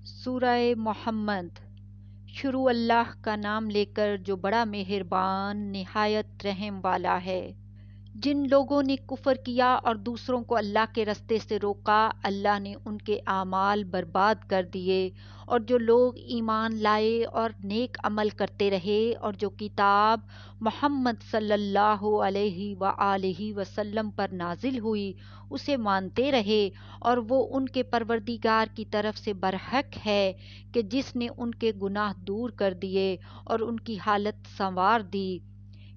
سورہ محمد۔ شروع اللہ کا نام لے کر جو بڑا مہربان نہایت رحم والا ہے۔ جن لوگوں نے کفر کیا اور دوسروں کو اللہ کے رستے سے روکا، اللہ نے ان کے اعمال برباد کر دیے، اور جو لوگ ایمان لائے اور نیک عمل کرتے رہے اور جو کتاب محمد صلی اللہ علیہ وآلہ وسلم پر نازل ہوئی اسے مانتے رہے، اور وہ ان کے پروردگار کی طرف سے برحق ہے کہ جس نے ان کے گناہ دور کر دیے اور ان کی حالت سنوار دی۔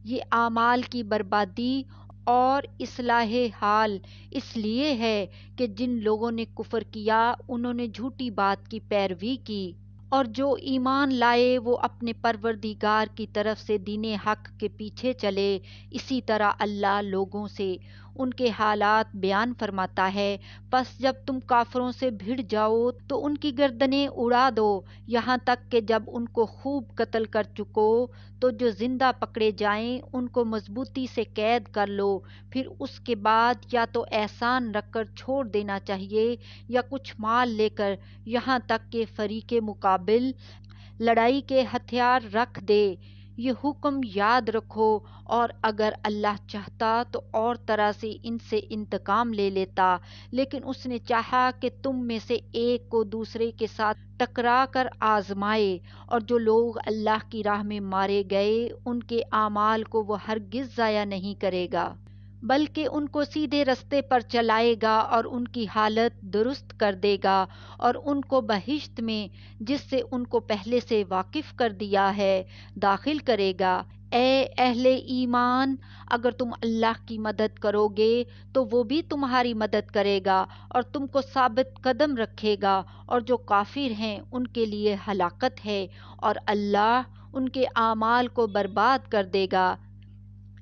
یہ اعمال کی بربادی اور اصلاح حال اس لیے ہے کہ جن لوگوں نے کفر کیا انہوں نے جھوٹی بات کی پیروی کی، اور جو ایمان لائے وہ اپنے پروردگار کی طرف سے دین حق کے پیچھے چلے۔ اسی طرح اللہ لوگوں سے ان کے حالات بیان فرماتا ہے، پس جب تم کافروں سے بھڑ جاؤ تو ان کی گردنیں اڑا دو، یہاں تک کہ جب ان کو خوب قتل کر چکو تو جو زندہ پکڑے جائیں ان کو مضبوطی سے قید کر لو، پھر اس کے بعد یا تو احسان رکھ کر چھوڑ دینا چاہیے یا کچھ مال لے کر، یہاں تک کہ فریق مقابل لڑائی کے ہتھیار رکھ دے۔ یہ حکم یاد رکھو، اور اگر اللہ چاہتا تو اور طرح سے ان سے انتقام لے لیتا، لیکن اس نے چاہا کہ تم میں سے ایک کو دوسرے کے ساتھ ٹکرا کر آزمائے، اور جو لوگ اللہ کی راہ میں مارے گئے ان کے اعمال کو وہ ہرگز ضائع نہیں کرے گا، بلکہ ان کو سیدھے رستے پر چلائے گا اور ان کی حالت درست کر دے گا، اور ان کو بہشت میں جس سے ان کو پہلے سے واقف کر دیا ہے داخل کرے گا۔ اے اہل ایمان، اگر تم اللہ کی مدد کرو گے تو وہ بھی تمہاری مدد کرے گا اور تم کو ثابت قدم رکھے گا، اور جو کافر ہیں ان کے لیے ہلاکت ہے، اور اللہ ان کے اعمال کو برباد کر دے گا۔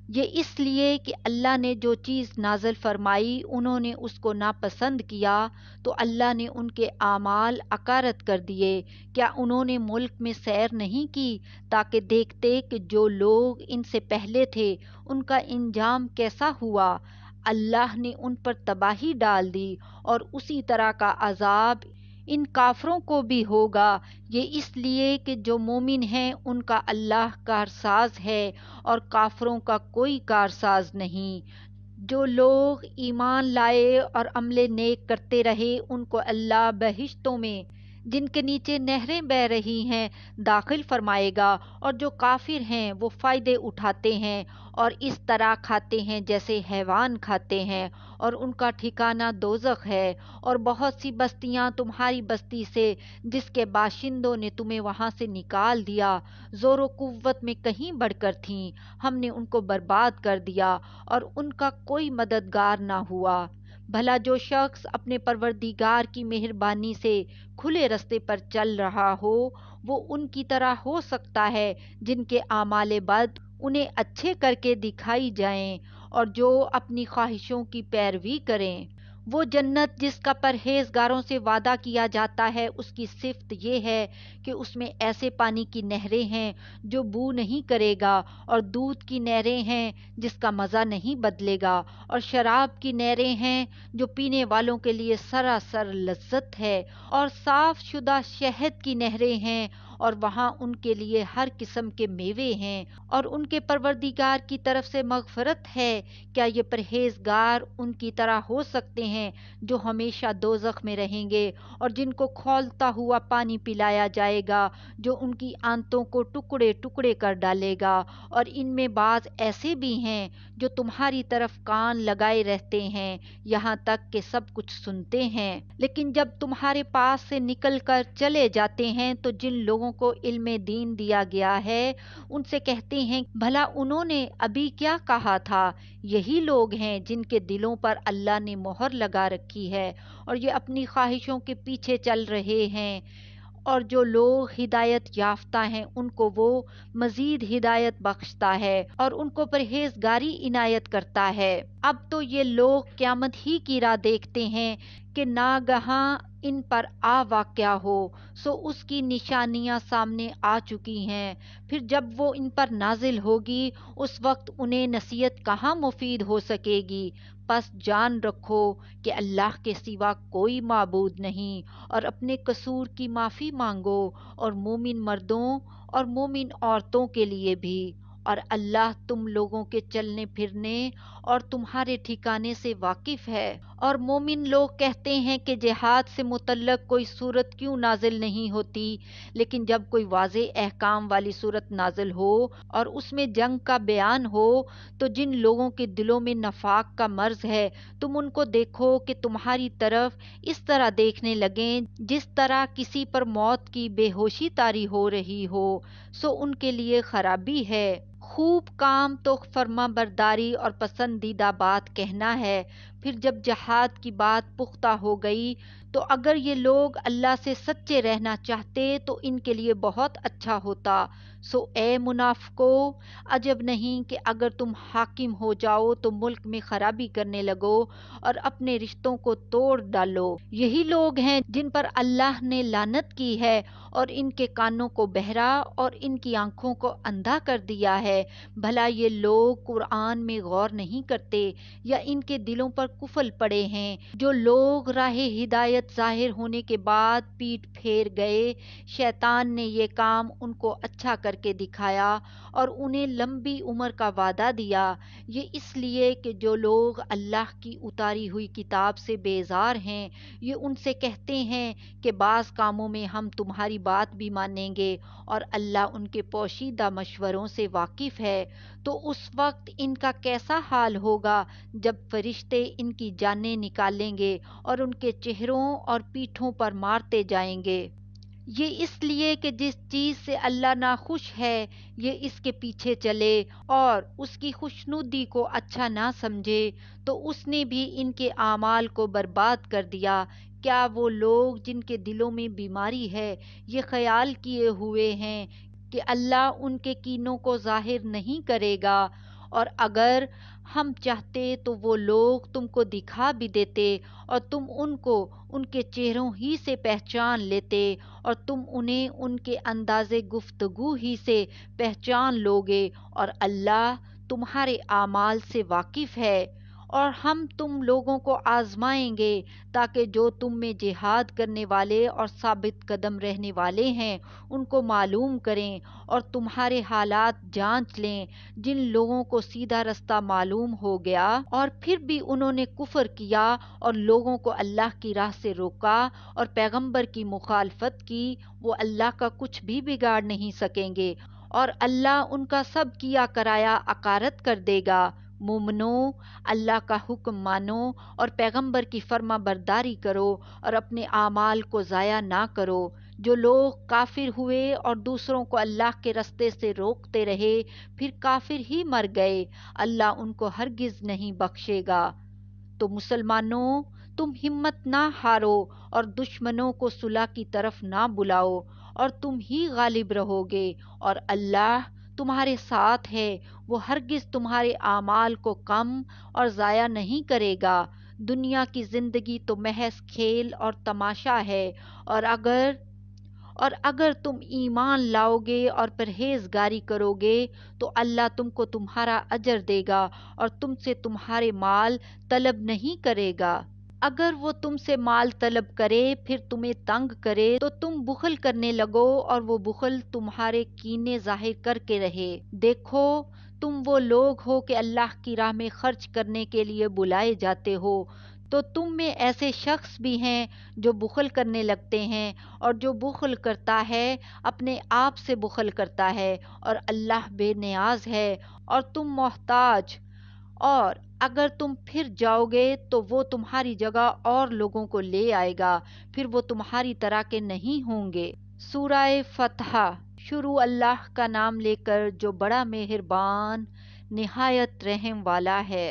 یہ اس لیے کہ اللہ نے جو چیز نازل فرمائی انہوں نے اس کو ناپسند کیا، تو اللہ نے ان کے اعمال اکارت کر دیے۔ کیا انہوں نے ملک میں سیر نہیں کی تاکہ دیکھتے کہ جو لوگ ان سے پہلے تھے ان کا انجام کیسا ہوا؟ اللہ نے ان پر تباہی ڈال دی، اور اسی طرح کا عذاب ان کافروں کو بھی ہوگا۔ یہ اس لیے کہ جو مومن ہیں ان کا اللہ کارساز ہے اور کافروں کا کوئی کارساز نہیں۔ جو لوگ ایمان لائے اور عمل نیک کرتے رہے ان کو اللہ بہشتوں میں جن کے نیچے نہریں بہہ رہی ہیں داخل فرمائے گا، اور جو کافر ہیں وہ فائدے اٹھاتے ہیں اور اس طرح کھاتے ہیں جیسے حیوان کھاتے ہیں، اور ان کا ٹھکانہ دوزخ ہے۔ اور بہت سی بستیاں تمہاری بستی سے جس کے باشندوں نے تمہیں وہاں سے نکال دیا زور و قوت میں کہیں بڑھ کر تھیں، ہم نے ان کو برباد کر دیا اور ان کا کوئی مددگار نہ ہوا۔ بھلا جو شخص اپنے پروردگار کی مہربانی سے کھلے رستے پر چل رہا ہو وہ ان کی طرح ہو سکتا ہے جن کے اعمال بد انہیں اچھے کر کے دکھائی جائیں، اور جو اپنی خواہشوں کی پیروی کریں۔ وہ جنت جس کا پرہیزگاروں سے وعدہ کیا جاتا ہے اس کی صفت یہ ہے کہ اس میں ایسے پانی کی نہریں ہیں جو بو نہیں کرے گا، اور دودھ کی نہریں ہیں جس کا مزہ نہیں بدلے گا، اور شراب کی نہریں ہیں جو پینے والوں کے لیے سراسر لذت ہے، اور صاف شدہ شہد کی نہریں ہیں، اور وہاں ان کے لیے ہر قسم کے میوے ہیں، اور ان کے پروردگار کی طرف سے مغفرت ہے۔ کیا یہ پرہیزگار ان کی طرح ہو سکتے ہیں جو ہمیشہ دوزخ میں رہیں گے اور جن کو کھولتا ہوا پانی پلایا جائے گا جو ان کی آنتوں کو ٹکڑے ٹکڑے کر ڈالے گا؟ اور ان میں بعض ایسے بھی ہیں جو تمہاری طرف کان لگائے رہتے ہیں یہاں تک کہ سب کچھ سنتے ہیں، لیکن جب تمہارے پاس سے نکل کر چلے جاتے ہیں تو جن لوگوں کو علم دین دیا گیا ہے ان سے کہتے ہیں بھلا انہوں نے ابھی کیا کہا تھا؟ یہی لوگ ہیں جن کے دلوں پر اللہ نے مہر لگا رکھی ہے اور یہ اپنی خواہشوں کے پیچھے چل رہے ہیں، اور جو لوگ ہدایت یافتہ ہیں ان کو وہ مزید ہدایت بخشتا ہے اور ان کو پرہیزگاری عنایت کرتا ہے۔ اب تو یہ لوگ قیامت ہی کی راہ دیکھتے ہیں کہ ناگہاں ان پر آ واقع ہو، سو اس کی نشانیاں سامنے آ چکی ہیں، پھر جب وہ ان پر نازل ہوگی اس وقت انہیں نصیحت کہاں مفید ہو سکے گی، پس جان رکھو کہ اللہ کے سوا کوئی معبود نہیں، اور اپنے قصور کی معافی مانگو، اور مومن مردوں اور مومن عورتوں کے لیے بھی، اور اللہ تم لوگوں کے چلنے پھرنے اور تمہارے ٹھکانے سے واقف ہے۔ اور مومن لوگ کہتے ہیں کہ جہاد سے متعلق کوئی صورت کیوں نازل نہیں ہوتی، لیکن جب کوئی واضح احکام والی صورت نازل ہو اور اس میں جنگ کا بیان ہو، تو جن لوگوں کے دلوں میں نفاق کا مرض ہے تم ان کو دیکھو کہ تمہاری طرف اس طرح دیکھنے لگیں جس طرح کسی پر موت کی بے ہوشی طاری ہو رہی ہو، سو ان کے لیے خرابی ہے۔ خوب کام تو فرما برداری اور پسندیدہ بات کہنا ہے، پھر جب جہاد کی بات پختہ ہو گئی تو اگر یہ لوگ اللہ سے سچے رہنا چاہتے تو ان کے لیے بہت اچھا ہوتا۔ سو اے منافقو، عجب نہیں کہ اگر تم حاکم ہو جاؤ تو ملک میں خرابی کرنے لگو اور اپنے رشتوں کو توڑ ڈالو۔ یہی لوگ ہیں جن پر اللہ نے لعنت کی ہے، اور ان کے کانوں کو بہرا اور ان کی آنکھوں کو اندھا کر دیا ہے۔ بھلا یہ لوگ قرآن میں غور نہیں کرتے، یا ان کے دلوں پر قفل پڑے ہیں؟ جو لوگ راہ ہدایت ظاہر ہونے کے بعد پیٹ پھیر گئے، شیطان نے یہ کام ان کو اچھا کر کے دکھایا اور انہیں لمبی عمر کا وعدہ دیا۔ یہ اس لیے کہ جو لوگ اللہ کی اتاری ہوئی کتاب سے بیزار ہیں، یہ ان سے کہتے ہیں کہ بعض کاموں میں ہم تمہاری بات بھی مانیں گے، اور اللہ ان کے پوشیدہ مشوروں سے واقف ہے۔ تو اس وقت ان کا کیسا حال ہوگا جب فرشتے ان کی جانیں نکالیں گے اور ان کے چہروں اور پیٹھوں پر مارتے جائیں گے۔ یہ اس لیے کہ جس چیز سے اللہ ناخوش ہے یہ اس کے پیچھے چلے اور اس کی خوشنودی کو اچھا نہ سمجھے، تو اس نے بھی ان کے اعمال کو برباد کر دیا۔ کیا وہ لوگ جن کے دلوں میں بیماری ہے یہ خیال کیے ہوئے ہیں کہ اللہ ان کے کینوں کو ظاہر نہیں کرے گا؟ اور اگر ہم چاہتے تو وہ لوگ تم کو دکھا بھی دیتے اور تم ان کو ان کے چہروں ہی سے پہچان لیتے، اور تم انہیں ان کے انداز گفتگو ہی سے پہچان لوگے، اور اللہ تمہارے اعمال سے واقف ہے۔ اور ہم تم لوگوں کو آزمائیں گے تاکہ جو تم میں جہاد کرنے والے اور ثابت قدم رہنے والے ہیں ان کو معلوم کریں اور تمہارے حالات جانچ لیں۔ جن لوگوں کو سیدھا رستہ معلوم ہو گیا اور پھر بھی انہوں نے کفر کیا اور لوگوں کو اللہ کی راہ سے روکا اور پیغمبر کی مخالفت کی، وہ اللہ کا کچھ بھی بگاڑ نہیں سکیں گے، اور اللہ ان کا سب کیا کرایا اکارت کر دے گا۔ مومنو، اللہ کا حکم مانو اور پیغمبر کی فرما برداری کرو اور اپنے اعمال کو ضائع نہ کرو۔ جو لوگ کافر ہوئے اور دوسروں کو اللہ کے رستے سے روکتے رہے پھر کافر ہی مر گئے، اللہ ان کو ہرگز نہیں بخشے گا۔ تو مسلمانوں، تم ہمت نہ ہارو اور دشمنوں کو صلح کی طرف نہ بلاؤ، اور تم ہی غالب رہو گے، اور اللہ تمہارے ساتھ ہے، وہ ہرگز تمہارے اعمال کو کم اور ضائع نہیں کرے گا۔ دنیا کی زندگی تو محض کھیل اور تماشا ہے، اور اگر تم ایمان لاؤ گے اور پرہیزگاری کرو گے تو اللہ تم کو تمہارا اجر دے گا اور تم سے تمہارے مال طلب نہیں کرے گا۔ اگر وہ تم سے مال طلب کرے پھر تمہیں تنگ کرے تو تم بخل کرنے لگو، اور وہ بخل تمہارے کینے ظاہر کر کے رہے۔ دیکھو، تم وہ لوگ ہو کہ اللہ کی راہ میں خرچ کرنے کے لیے بلائے جاتے ہو، تو تم میں ایسے شخص بھی ہیں جو بخل کرنے لگتے ہیں، اور جو بخل کرتا ہے اپنے آپ سے بخل کرتا ہے، اور اللہ بے نیاز ہے اور تم محتاج۔ اور اگر تم پھر جاؤ گے تو وہ تمہاری جگہ اور لوگوں کو لے آئے گا، پھر وہ تمہاری طرح کے نہیں ہوں گے۔ سورہ فتح۔ شروع اللہ کا نام لے کر جو بڑا مہربان نہایت رحم والا ہے۔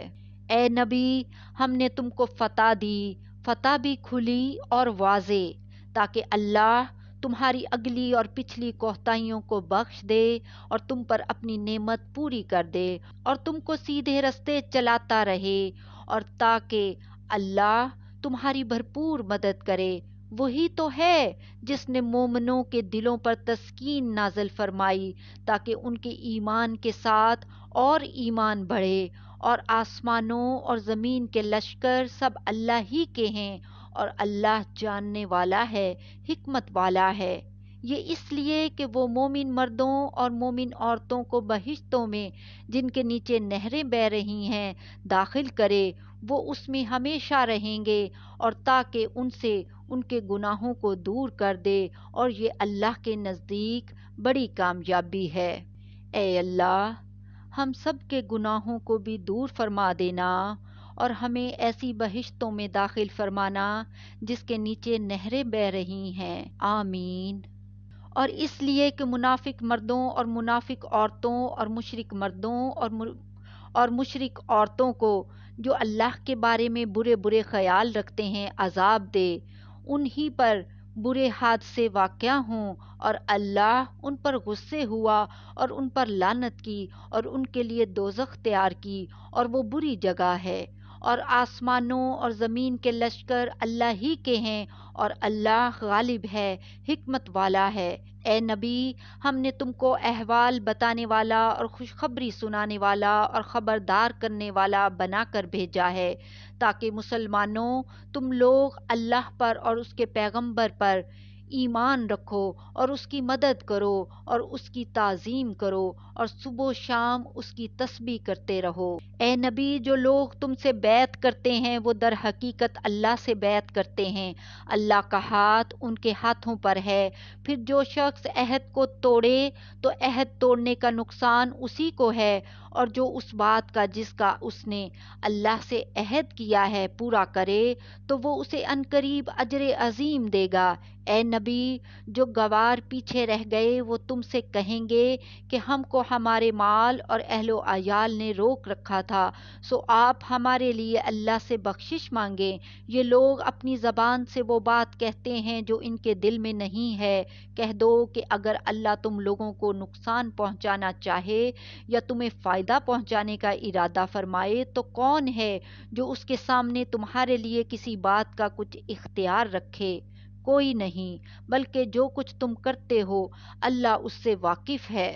اے نبی، ہم نے تم کو فتح دی، فتح بھی کھلی اور واضح، تاکہ اللہ تمہاری اگلی اور پچھلی کوتاہیوں کو بخش دے اور تم پر اپنی نعمت پوری کر دے اور تم کو سیدھے رستے چلاتا رہے، اور تاکہ اللہ تمہاری بھرپور مدد کرے۔ وہی تو ہے جس نے مومنوں کے دلوں پر تسکین نازل فرمائی تاکہ ان کے ایمان کے ساتھ اور ایمان بڑھے اور آسمانوں اور زمین کے لشکر سب اللہ ہی کے ہیں، اور اللہ جاننے والا ہے، حکمت والا ہے۔ یہ اس لیے کہ وہ مومن مردوں اور مومن عورتوں کو بہشتوں میں، جن کے نیچے نہریں بہہ رہی ہیں، داخل کرے، وہ اس میں ہمیشہ رہیں گے، اور تاکہ ان سے ان کے گناہوں کو دور کر دے، اور یہ اللہ کے نزدیک بڑی کامیابی ہے۔ اے اللہ، ہم سب کے گناہوں کو بھی دور فرما دینا، اور ہمیں ایسی بہشتوں میں داخل فرمانا جس کے نیچے نہریں بہہ رہی ہیں، آمین۔ اور اس لیے کہ منافق مردوں اور منافق عورتوں اور مشرک مردوں اور مشرک عورتوں کو جو اللہ کے بارے میں برے برے خیال رکھتے ہیں عذاب دے، انہی پر برے حادثے واقع ہوں، اور اللہ ان پر غصے ہوا اور ان پر لعنت کی اور ان کے لیے دوزخ تیار کی، اور وہ بری جگہ ہے۔ اور آسمانوں اور زمین کے لشکر اللہ ہی کے ہیں، اور اللہ غالب ہے، حکمت والا ہے۔ اے نبی، ہم نے تم کو احوال بتانے والا اور خوشخبری سنانے والا اور خبردار کرنے والا بنا کر بھیجا ہے، تاکہ مسلمانوں تم لوگ اللہ پر اور اس کے پیغمبر پر ایمان رکھو، اور اس کی مدد کرو، اور اس کی تعظیم کرو، اور صبح و شام اس کی تسبیح کرتے رہو۔ اے نبی، جو لوگ تم سے بیعت کرتے ہیں وہ در حقیقت اللہ سے بیعت کرتے ہیں، اللہ کا ہاتھ ان کے ہاتھوں پر ہے۔ پھر جو شخص عہد کو توڑے تو عہد توڑنے کا نقصان اسی کو ہے، اور جو اس بات کا جس کا اس نے اللہ سے عہد کیا ہے پورا کرے تو وہ اسے عنقریب اجر عظیم دے گا۔ اے نبی، جو گوار پیچھے رہ گئے وہ تم سے کہیں گے کہ ہم کو ہمارے مال اور اہل و عیال نے روک رکھا تھا، سو آپ ہمارے لیے اللہ سے بخشش مانگیں۔ یہ لوگ اپنی زبان سے وہ بات کہتے ہیں جو ان کے دل میں نہیں ہے۔ کہہ دو کہ اگر اللہ تم لوگوں کو نقصان پہنچانا چاہے یا تمہیں فائدہ پہنچانے کا ارادہ فرمائے تو کون ہے جو اس کے سامنے تمہارے لیے کسی بات کا کچھ اختیار رکھے؟ کوئی نہیں، بلکہ جو کچھ تم کرتے ہو اللہ اس سے واقف ہے۔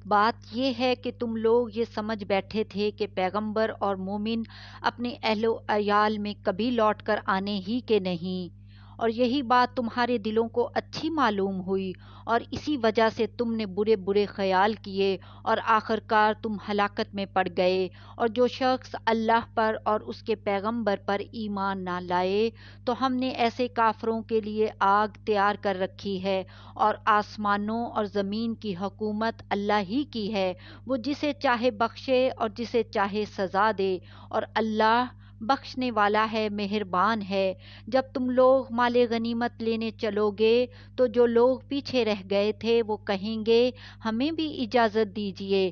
بات یہ ہے کہ تم لوگ یہ سمجھ بیٹھے تھے کہ پیغمبر اور مومن اپنے اہل و عیال میں کبھی لوٹ کر آنے ہی کے نہیں، اور یہی بات تمہارے دلوں کو اچھی معلوم ہوئی، اور اسی وجہ سے تم نے برے برے خیال کیے، اور آخر کار تم ہلاکت میں پڑ گئے۔ اور جو شخص اللہ پر اور اس کے پیغمبر پر ایمان نہ لائے تو ہم نے ایسے کافروں کے لیے آگ تیار کر رکھی ہے، اور آسمانوں اور زمین کی حکومت اللہ ہی کی ہے، وہ جسے چاہے بخشے اور جسے چاہے سزا دے، اور اللہ بخشنے والا ہے، مہربان ہے۔ جب تم لوگ مال غنیمت لینے چلو گے تو جو لوگ پیچھے رہ گئے تھے وہ کہیں گے ہمیں بھی اجازت دیجیے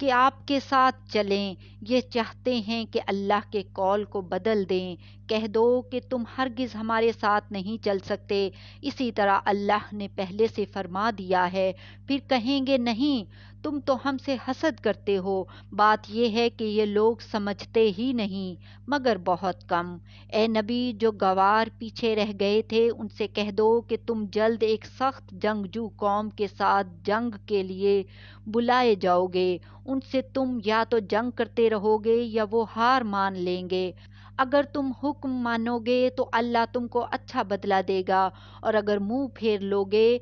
کہ آپ کے ساتھ چلیں، یہ چاہتے ہیں کہ اللہ کے قول کو بدل دیں۔ کہہ دو کہ تم ہرگز ہمارے ساتھ نہیں چل سکتے، اسی طرح اللہ نے پہلے سے فرما دیا ہے۔ پھر کہیں گے نہیں، تم تو ہم سے حسد کرتے ہو۔ بات یہ ہے کہ یہ لوگ سمجھتے ہی نہیں، مگر بہت کم۔ اے نبی، جو گوار پیچھے رہ گئے تھے ان سے کہہ دو کہ تم جلد ایک سخت جنگجو قوم کے ساتھ جنگ کے لیے بلائے جاؤ گے، ان سے تم یا تو جنگ کرتے رہو گے یا وہ ہار مان لیں گے۔ اگر تم حکم مانو گے تو اللہ تم کو اچھا بدلہ دے گا، اور اگر منہ پھیر لو گے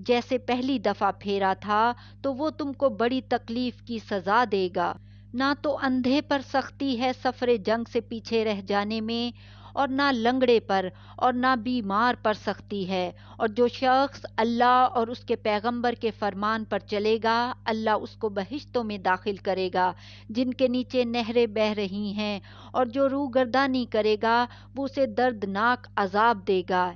جیسے پہلی دفعہ پھیرا تھا تو وہ تم کو بڑی تکلیف کی سزا دے گا۔ نہ تو اندھے پر سختی ہے سفر جنگ سے پیچھے رہ جانے میں، اور نہ لنگڑے پر اور نہ بیمار پر سختی ہے، اور جو شخص اللہ اور اس کے پیغمبر کے فرمان پر چلے گا اللہ اس کو بہشتوں میں داخل کرے گا جن کے نیچے نہریں بہہ رہی ہیں، اور جو روگردانی کرے گا وہ اسے دردناک عذاب دے گا۔